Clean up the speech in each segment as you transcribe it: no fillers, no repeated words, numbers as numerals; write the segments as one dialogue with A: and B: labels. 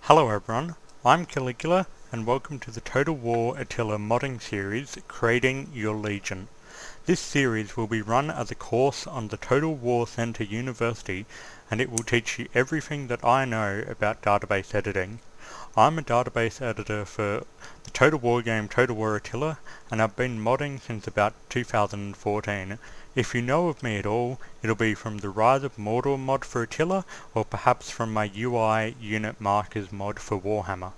A: Hello everyone, I'm Caligula and welcome to the Total War Attila modding series, Creating Your Legion. This series will be run as a course on the Total War Center University and it will teach you everything that I know about database editing. I'm a database editor for the Total War game Total War Attila and I've been modding since about 2014. If you know of me at all, it'll be from the Rise of Mordor mod for Attila or perhaps from my UI unit markers mod for Warhammer.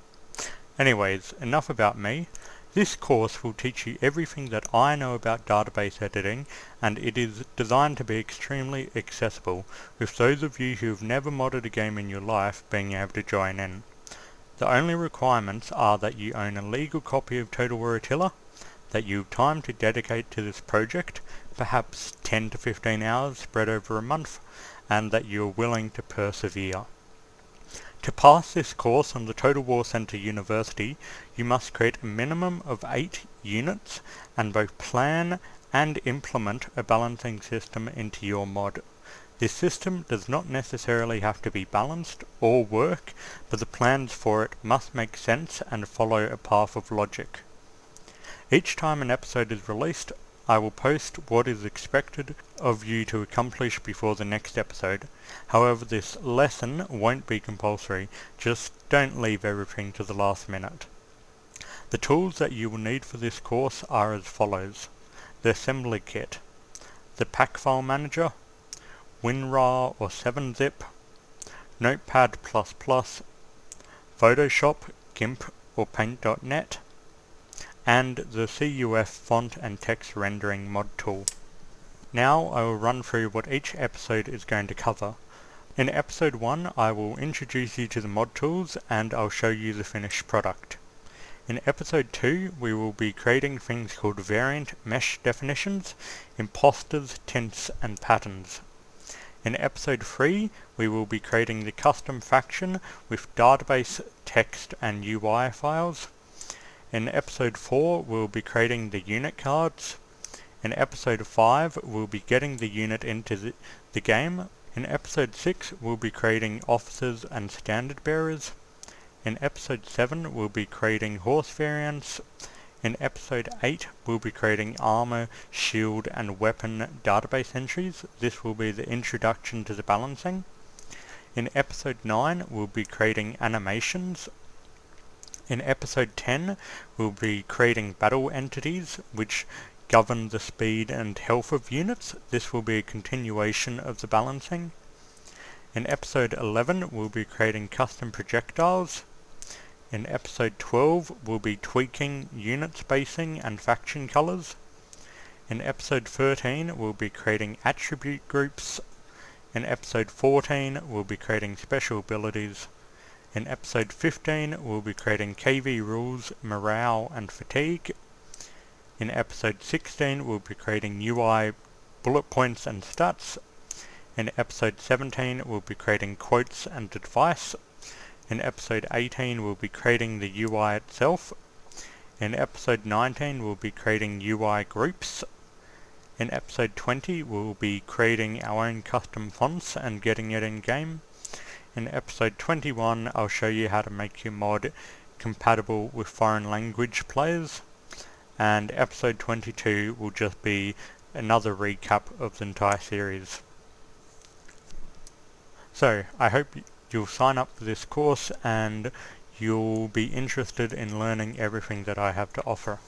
A: Anyways, enough about me. This course will teach you everything that I know about database editing and it is designed to be extremely accessible, with those of you who have never modded a game in your life being able to join in. The only requirements are that you own a legal copy of Total War Attila, that you have time to dedicate to this project, perhaps 10 to 15 hours spread over a month, and that you are willing to persevere. To pass this course on the Total War Center University, you must create a minimum of 8 units and both plan and implement a balancing system into your mod. This system does not necessarily have to be balanced or work, but the plans for it must make sense and follow a path of logic. Each time an episode is released, I will post what is expected of you to accomplish before the next episode. However, this lesson won't be compulsory, just don't leave everything to the last minute. The tools that you will need for this course are as follows: the assembly kit, the pack file manager, WinRAR or 7-zip, Notepad++, Photoshop, GIMP or Paint.net, and the CUF font and text rendering mod tool. Now I will run through what each episode is going to cover. In episode 1 I will introduce you to the mod tools and I'll show you the finished product. In episode 2 we will be creating things called variant mesh definitions, imposters, tints and patterns. In episode 3 we will be creating the custom faction with database, text and UI files. In episode 4 we'll be creating the unit cards. In episode 5 we'll be getting the unit into the game. In episode 6 we'll be creating officers and standard bearers. In episode 7 we'll be creating horse variants. In episode 8 we'll be creating armor, shield and weapon database entries. This will be the introduction to the balancing. In episode 9 we'll be creating animations. In episode 10 we'll be creating battle entities which govern the speed and health of units. This will be a continuation of the balancing. In episode 11 we'll be creating custom projectiles. In episode 12 we'll be tweaking unit spacing and faction colors. In episode 13 we'll be creating attribute groups. In episode 14 we'll be creating special abilities. In episode 15 we'll be creating KV rules, morale and fatigue. In episode 16 we'll be creating UI bullet points and stats. In episode 17 we'll be creating quotes and advice. In episode 18 we'll be creating the UI itself. In episode 19 we'll be creating UI groups. In episode 20 we'll be creating our own custom fonts and getting it in game. In episode 21 I'll show you how to make your mod compatible with foreign language players. And episode 22 will just be another recap of the entire series. So I hope you'll sign up for this course and you'll be interested in learning everything that I have to offer.